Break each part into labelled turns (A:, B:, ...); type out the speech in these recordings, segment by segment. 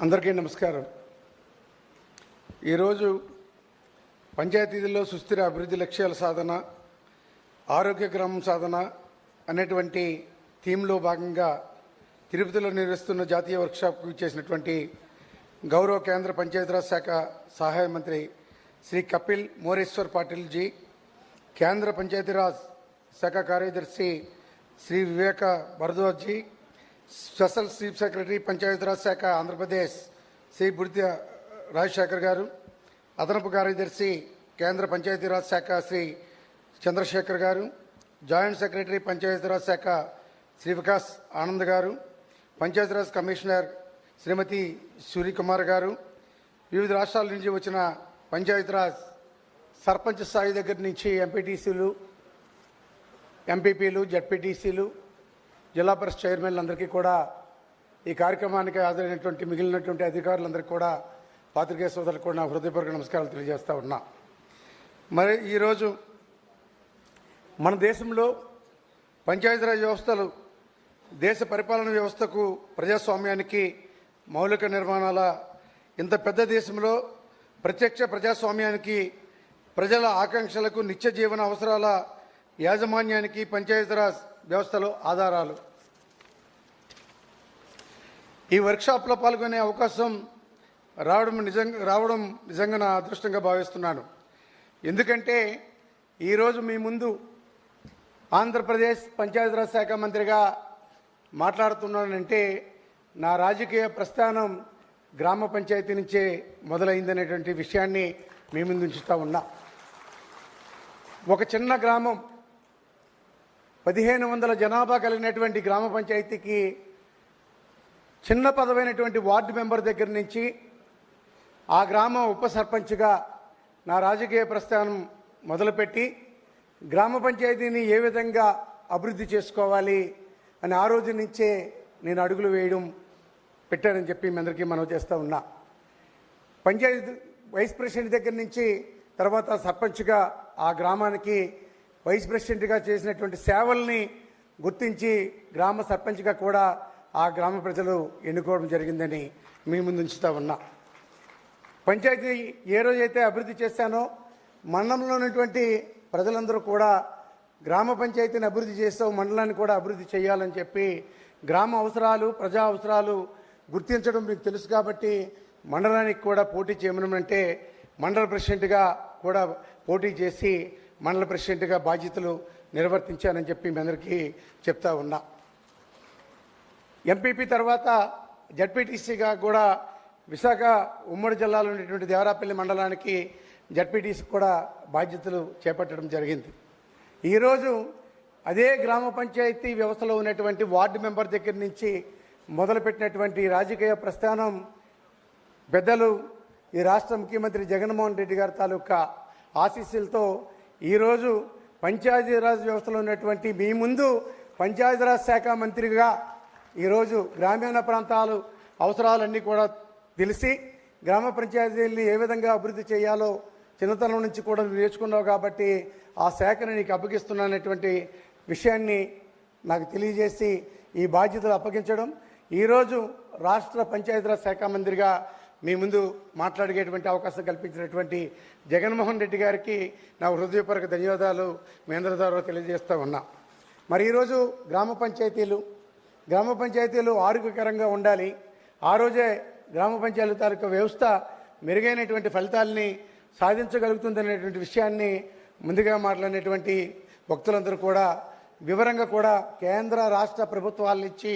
A: అందరికీ నమస్కారం. ఈరోజు పంచాయతీల్లో సుస్థిర అభివృద్ధి లక్ష్యాల సాధన, ఆరోగ్య గ్రామం సాధన అనేటువంటి థీమ్లో భాగంగా తిరుపతిలో నిర్వహిస్తున్న జాతీయ వర్క్షాప్కు చేసినటువంటి గౌరవ కేంద్ర పంచాయతీరాజ్ శాఖ సహాయ మంత్రి శ్రీ కపిల్ మోరేశ్వర్ పాటిల్ జీ, కేంద్ర పంచాయతీరాజ్ శాఖ కార్యదర్శి Shri Vivek Bharadwaj ji, special chief secretary Panchayati Raj శాఖ ఆంధ్రప్రదేశ్ శ్రీ బుడిత రాజశేఖర్ గారు, అదనపు కార్యదర్శి కేంద్ర పంచాయతీరాజ్ శాఖ శ్రీ చంద్రశేఖర్ గారు, జాయింట్ సెక్రటరీ పంచాయతీరాజ్ శాఖ శ్రీ వికాస్ ఆనంద్ గారు, పంచాయతీరాజ్ కమిషనర్ శ్రీమతి సూర్యకుమార్ గారు, వివిధ రాష్ట్రాల నుంచి వచ్చిన పంచాయతీరాజ్ సర్పంచ్ స్థాయి దగ్గర నుంచి ఎంపీటీసీలు, ఎంపీపీలు, జడ్పీటీసీలు, జిల్లా పరిషత్ చైర్మన్లు అందరికీ కూడా ఈ కార్యక్రమానికి హాజరైనటువంటి మిగిలినటువంటి అధికారులందరికీ కూడా పాత్రికేయ సోదరులకు కూడా నా హృదయపూర్వక నమస్కారాలు తెలియజేస్తూ ఉన్నా. మరి ఈరోజు మన దేశంలో పంచాయతీరాజ్ వ్యవస్థలు దేశ పరిపాలన వ్యవస్థకు, ప్రజాస్వామ్యానికి మౌలిక నిర్మాణాల ఇంత పెద్ద దేశంలో ప్రత్యక్ష ప్రజాస్వామ్యానికి, ప్రజల ఆకాంక్షలకు, నిత్య జీవన అవసరాల యాజమాన్యానికి పంచాయతీరాజ్ వ్యవస్థలో ఆధారాలు. ఈ వర్క్షాప్లో పాల్గొనే అవకాశం రావడం నిజంగా నా అదృష్టంగా భావిస్తున్నాను. ఎందుకంటే ఈరోజు మీ ముందు ఆంధ్రప్రదేశ్ పంచాయతీరాజ్ శాఖ మంత్రిగా మాట్లాడుతున్నానంటే నా రాజకీయ ప్రస్థానం గ్రామ పంచాయతీ నుంచే మొదలైందనేటువంటి విషయాన్ని మీ ముందు ఉంచుతూ ఉన్నా. ఒక చిన్న గ్రామం, 1500 జనాభా కలిగినటువంటి గ్రామ పంచాయతీకి చిన్న పదవైనటువంటి వార్డు మెంబర్ దగ్గర నుంచి ఆ గ్రామ ఉప సర్పంచ్గా నా రాజకీయ ప్రస్థానం మొదలుపెట్టి గ్రామ పంచాయతీని ఏ విధంగా అభివృద్ధి చేసుకోవాలి అని ఆ రోజు నుంచే నేను అడుగులు వేయడం పెట్టానని చెప్పి మీ అందరికీ మనవి చేస్తూ ఉన్నా. పంచాయతీ వైస్ ప్రెసిడెంట్ దగ్గర నుంచి తర్వాత సర్పంచ్గా ఆ గ్రామానికి వైస్ ప్రెసిడెంట్గా చేసినటువంటి సేవల్ని గుర్తించి గ్రామ సర్పంచ్గా కూడా ఆ గ్రామ ప్రజలు ఎన్నుకోవడం జరిగిందని మీ ముందు ఉంచుతూ ఉన్నా. పంచాయతీ ఏ రోజైతే అభివృద్ధి చేశానో మండలంలో ఉన్నటువంటి ప్రజలందరూ కూడా గ్రామ పంచాయతీని అభివృద్ధి చేస్తావు, మండలాన్ని కూడా అభివృద్ధి చేయాలని చెప్పి గ్రామ అవసరాలు, ప్రజా అవసరాలు గుర్తించడం మీకు తెలుసు. కాబట్టి మండలానికి కూడా పోటీ చేయమనంటే మండల ప్రెసిడెంట్గా కూడా పోటీ చేసి మండల ప్రెసిడెంట్గా బాధ్యతలు నిర్వర్తించానని చెప్పి మీ అందరికీ చెప్తా ఉన్నా. ఎంపీపీ తర్వాత జడ్పీటీసీగా కూడా విశాఖ ఉమ్మడి జిల్లాలో ఉన్నటువంటి దేవరాపల్లి మండలానికి జడ్పీటీసీ కూడా బాధ్యతలు చేపట్టడం జరిగింది. ఈరోజు అదే గ్రామ పంచాయతీ వ్యవస్థలో ఉన్నటువంటి వార్డు మెంబర్ దగ్గర నుంచి మొదలుపెట్టినటువంటి రాజకీయ ప్రస్థానం పెద్దలు ఈ రాష్ట్ర ముఖ్యమంత్రి జగన్మోహన్ రెడ్డి గారి తాలూకా ఆశీస్సులతో ఈరోజు పంచాయతీరాజ్ వ్యవస్థలో ఉన్నటువంటి మీ ముందు పంచాయతీరాజ్ శాఖ మంత్రిగా ఈరోజు గ్రామీణ ప్రాంతాలు అవసరాలన్నీ కూడా తెలిసి గ్రామ పంచాయతీల్ని ఏ విధంగా అభివృద్ధి చేయాలో చిన్నతనం నుంచి కూడా నేర్చుకున్నావు. కాబట్టి ఆ శాఖను నీకు అప్పగిస్తున్నానటువంటి విషయాన్ని నాకు తెలియజేసి ఈ బాధ్యతలు అప్పగించడం, ఈరోజు రాష్ట్ర పంచాయతీరాజ్ శాఖ మంత్రిగా మీ ముందు మాట్లాడేటువంటి అవకాశం కల్పించినటువంటి జగన్మోహన్ రెడ్డి గారికి నా హృదయపూర్వక ధన్యవాదాలు మీ అందరి ద్వారా తెలియజేస్తూ ఉన్నా. మరి ఈరోజు గ్రామ పంచాయతీలు ఆరోగ్యకరంగా ఉండాలి, ఆ రోజే గ్రామ పంచాయతీ తాలూకా వ్యవస్థ మెరుగైనటువంటి ఫలితాలని సాధించగలుగుతుందనేటువంటి విషయాన్ని ముందుగా మాట్లాడినటువంటి భక్తులందరూ కూడా వివరంగా కూడా కేంద్ర రాష్ట్ర ప్రభుత్వాల నుంచి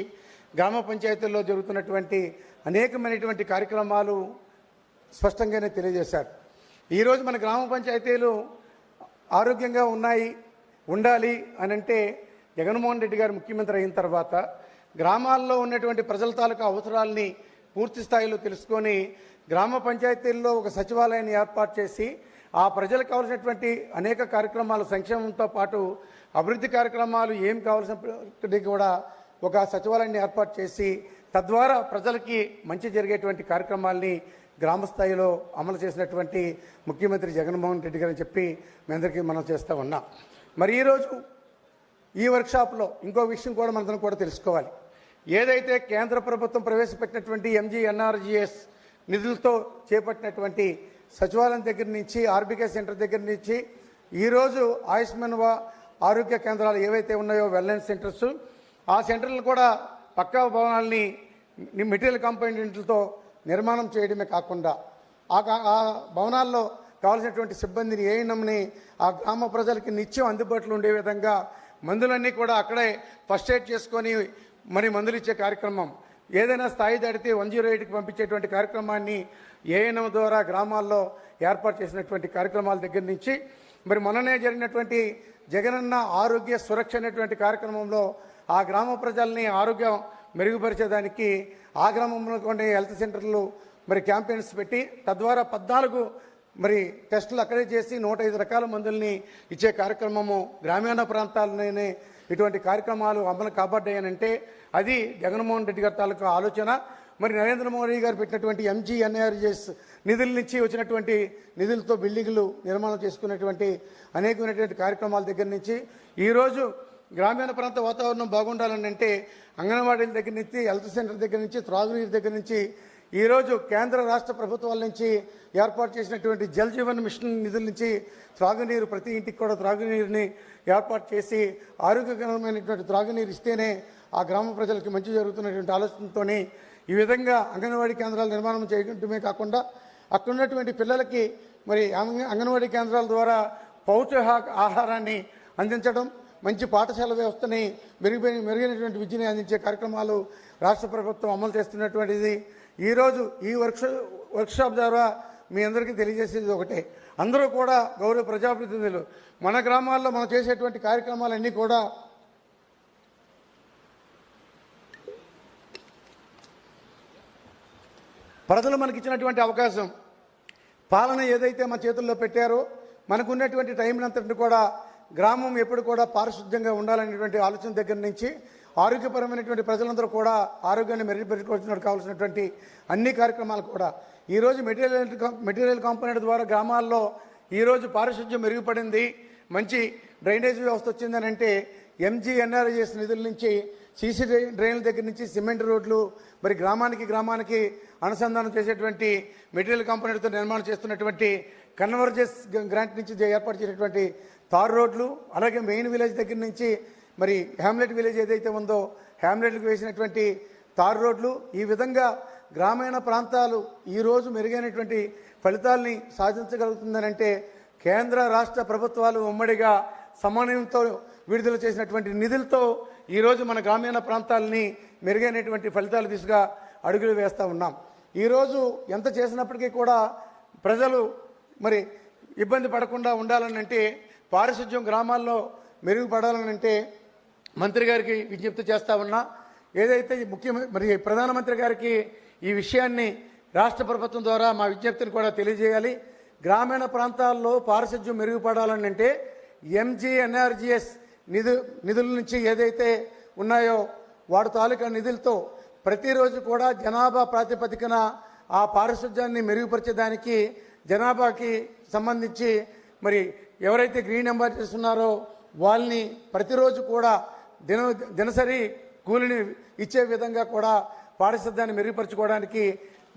A: గ్రామ పంచాయతీల్లో జరుగుతున్నటువంటి అనేకమైనటువంటి కార్యక్రమాలు స్పష్టంగానే తెలియజేశారు. ఈరోజు మన గ్రామ పంచాయతీలు ఆరోగ్యంగా ఉండాలి అని అంటే జగన్మోహన్ రెడ్డి గారు ముఖ్యమంత్రి అయిన తర్వాత గ్రామాల్లో ఉన్నటువంటి ప్రజల తాలూకా అవసరాలని పూర్తి స్థాయిలో తెలుసుకొని గ్రామ పంచాయతీల్లో ఒక సచివాలయాన్ని ఏర్పాటు చేసి ఆ ప్రజలకు కావాల్సినటువంటి అనేక కార్యక్రమాలు, సంక్షేమంతో పాటు అభివృద్ధి కార్యక్రమాలు ఏం కావాల్సినప్పటికీ కూడా ఒక సచివాలయాన్ని ఏర్పాటు చేసి తద్వారా ప్రజలకి మంచి జరిగేటువంటి కార్యక్రమాల్ని గ్రామ స్థాయిలో అమలు చేసినటువంటి ముఖ్యమంత్రి జగన్మోహన్ రెడ్డి గారని చెప్పి మీ అందరికీ మనం చేస్తూ ఉన్నాం. మరి ఈరోజు ఈ వర్క్షాప్లో ఇంకో విషయం కూడా మనందరం కూడా తెలుసుకోవాలి. ఏదైతే కేంద్ర ప్రభుత్వం ప్రవేశపెట్టినటువంటి ఎంజీఎన్ఆర్జీఎస్ నిధులతో చేపట్టినటువంటి సచివాలయం దగ్గర నుంచి ఆర్బీకే సెంటర్ దగ్గర నుంచి ఈరోజు ఆయుష్మాన్ ఆరోగ్య కేంద్రాలు ఏవైతే ఉన్నాయో వెల్నెస్ సెంటర్స్, ఆ సెంటర్లు కూడా పక్కా భవనాల్ని మెటీరియల్ కాంపౌండ్లతో నిర్మాణం చేయడమే కాకుండా ఆ భవనాల్లో కావాల్సినటువంటి సిబ్బందిని ఏఎన్ఎంని ఆ గ్రామ ప్రజలకి నిత్యం అందుబాటులో ఉండే విధంగా మందులన్నీ కూడా అక్కడే ఫస్ట్ ఎయిడ్ చేసుకొని మరి మందులు ఇచ్చే కార్యక్రమం, ఏదైనా స్థాయి దాటితే 108కి పంపించేటువంటి కార్యక్రమాన్ని ఏఎన్ఎం ద్వారా గ్రామాల్లో ఏర్పాటు చేసినటువంటి కార్యక్రమాల దగ్గర నుంచి మరి మొన్ననే జరిగినటువంటి జగనన్న ఆరోగ్య సురక్ష అనేటువంటి కార్యక్రమంలో ఆ గ్రామ ప్రజల్ని ఆరోగ్యం మెరుగుపరిచేదానికి ఆ గ్రామంలో కొన్ని హెల్త్ సెంటర్లు మరి క్యాంపెయిన్స్ పెట్టి తద్వారా 14 మరి టెస్టులు అక్కడే చేసి 105 రకాల మందుల్ని ఇచ్చే కార్యక్రమము గ్రామీణ ప్రాంతాల్లోనే ఇటువంటి కార్యక్రమాలు అమలు కాబడ్డాయనంటే అది జగన్మోహన్ రెడ్డి గారి తాలూకా ఆలోచన. మరి నరేంద్ర మోడీ గారు పెట్టినటువంటి ఎంజీఎన్ఆర్జీఎస్ నిధుల నుంచి వచ్చినటువంటి నిధులతో బిల్డింగ్లు నిర్మాణం చేసుకున్నటువంటి అనేకమైనటువంటి కార్యక్రమాల దగ్గర నుంచి ఈరోజు గ్రామీణ ప్రాంత వాతావరణం బాగుండాలని అంటే అంగన్వాడీల దగ్గర నుంచి హెల్త్ సెంటర్ దగ్గర నుంచి త్రాగునీరు దగ్గర నుంచి ఈరోజు కేంద్ర రాష్ట్ర ప్రభుత్వాల నుంచి ఏర్పాటు చేసినటువంటి జల్ జీవన్ మిషన్ నిధుల నుంచి త్రాగునీరు ప్రతి ఇంటికి కూడా త్రాగునీరుని ఏర్పాటు చేసి ఆరోగ్యకరమైనటువంటి త్రాగునీరు ఇస్తేనే ఆ గ్రామ ప్రజలకి మంచి జరుగుతున్నటువంటి ఆలోచనతో ఈ విధంగా అంగన్వాడీ కేంద్రాల నిర్మాణం చేయడమే కాకుండా అక్కడ ఉన్నటువంటి పిల్లలకి మరి అంగన్వాడీ కేంద్రాల ద్వారా ఆహారాన్ని అందించడం, మంచి పాఠశాల వ్యవస్థని మెరుగైనటువంటి విద్యని అందించే కార్యక్రమాలు రాష్ట్ర ప్రభుత్వం అమలు చేస్తున్నటువంటిది. ఈరోజు ఈ వర్క్షాప్ ద్వారా మీ అందరికీ తెలియజేసేది ఒకటే, అందరూ కూడా గౌరవ ప్రజాప్రతినిధులు మన గ్రామాల్లో మనం చేసేటువంటి కార్యక్రమాలన్నీ కూడా ప్రజలు మనకిచ్చినటువంటి అవకాశం, పాలన ఏదైతే మన చేతుల్లో పెట్టారో మనకున్నటువంటి టైంలంతటిని కూడా గ్రామం ఎప్పుడు కూడా పారిశుద్ధ్యంగా ఉండాలనేటువంటి ఆలోచన దగ్గర నుంచి ఆరోగ్యపరమైనటువంటి ప్రజలందరూ కూడా ఆరోగ్యాన్ని మెరుగుపరుచుకోవాల్సినటువంటి కావాల్సినటువంటి అన్ని కార్యక్రమాలు కూడా ఈరోజు మెటీరియల్ కాంపోనెంట్ ద్వారా గ్రామాల్లో ఈరోజు పారిశుద్ధ్యం మెరుగుపడింది, మంచి డ్రైనేజ్ వ్యవస్థ వచ్చిందని అంటే ఎంజీఎన్ఆర్జీఎస్ నిధుల నుంచి సీసీ డ్రైన్ల దగ్గర నుంచి సిమెంట్ రోడ్లు మరి గ్రామానికి అనుసంధానం చేసేటువంటి మెటీరియల్ కాంపోనెంట్తో నిర్మాణం చేస్తున్నటువంటి కన్వర్జెన్స్ గ్రాంట్ నుంచి ఏర్పాటు చేసినటువంటి తార్ రోడ్లు, అలాగే మెయిన్ విలేజ్ దగ్గర నుంచి మరి హ్యామ్లెట్ విలేజ్ ఏదైతే ఉందో హ్యామ్లెట్లకు వేసినటువంటి తార్ రోడ్లు, ఈ విధంగా గ్రామీణ ప్రాంతాలు ఈరోజు మెరుగైనటువంటి ఫలితాల్ని సాధించగలుగుతుందనంటే కేంద్ర రాష్ట్ర ప్రభుత్వాలు ఉమ్మడిగా సమన్వయంతో విడుదల చేసినటువంటి నిధులతో ఈరోజు మన గ్రామీణ ప్రాంతాలని మెరుగైనటువంటి ఫలితాలు దిశగా అడుగులు వేస్తూ ఉన్నాం. ఈరోజు ఎంత చేసినప్పటికీ కూడా ప్రజలు మరి ఇబ్బంది పడకుండా ఉండాలనంటే, పారిశుధ్యం గ్రామాల్లో మెరుగుపడాలనంటే మంత్రి గారికి విజ్ఞప్తి చేస్తూ ఉన్నా. ఏదైతే మరి ప్రధానమంత్రి గారికి ఈ విషయాన్ని రాష్ట్ర ప్రభుత్వం ద్వారా మా విజ్ఞప్తిని కూడా తెలియజేయాలి. గ్రామీణ ప్రాంతాల్లో పారిశుధ్యం మెరుగుపడాలని అంటే ఎంజీఎన్ఆర్జీఎస్ నిధుల నుంచి ఏదైతే ఉన్నాయో వాటి తాలూకా నిధులతో ప్రతిరోజు కూడా జనాభా ప్రాతిపదికన ఆ పారిశుధ్యాన్ని మెరుగుపరిచేదానికి జనాభాకి సంబంధించి మరి ఎవరైతే గ్రీన్ అంబాసిడర్స్ ఉన్నారో వాళ్ళని ప్రతిరోజు కూడా దినసరి కూలిని ఇచ్చే విధంగా కూడా పారిశుధ్యాన్ని మెరుగుపరచుకోవడానికి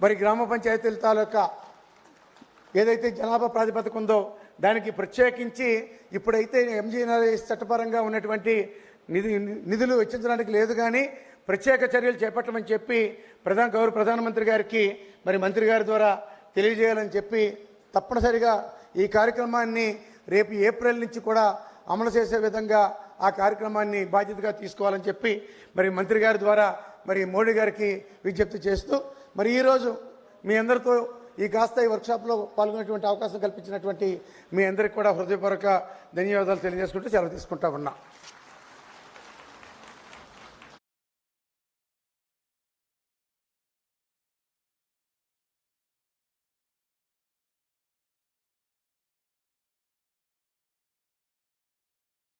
A: మరి గ్రామ పంచాయతీల తాలూకా ఏదైతే జనాభా ప్రాతిపదిక ఉందో దానికి ప్రత్యేకించి ఇప్పుడైతే ఎంజీఎన్ఆర్జీఎస్ చట్టపరంగా ఉన్నటువంటి నిధులు వెచ్చించడానికి లేదు, కానీ ప్రత్యేక చర్యలు చేపట్టమని చెప్పి గౌరవ ప్రధానమంత్రి గారికి మరి మంత్రి గారి ద్వారా తెలియజేయాలని చెప్పి తప్పనిసరిగా ఈ కార్యక్రమాన్ని రేపు ఏప్రిల్ నుంచి కూడా అమలు చేసే విధంగా ఆ కార్యక్రమాన్ని బాధ్యతగా తీసుకోవాలని చెప్పి మరి మంత్రి గారి ద్వారా మరి మోడీ గారికి విజ్ఞప్తి చేస్తూ మరి ఈరోజు మీ అందరితో ఈ వర్క్షాప్లో పాల్గొనేటువంటి అవకాశం కల్పించినటువంటి మీ అందరికీ కూడా హృదయపూర్వక ధన్యవాదాలు తెలియజేసుకుంటూ సెలవు తీసుకుంటా ఉన్నా.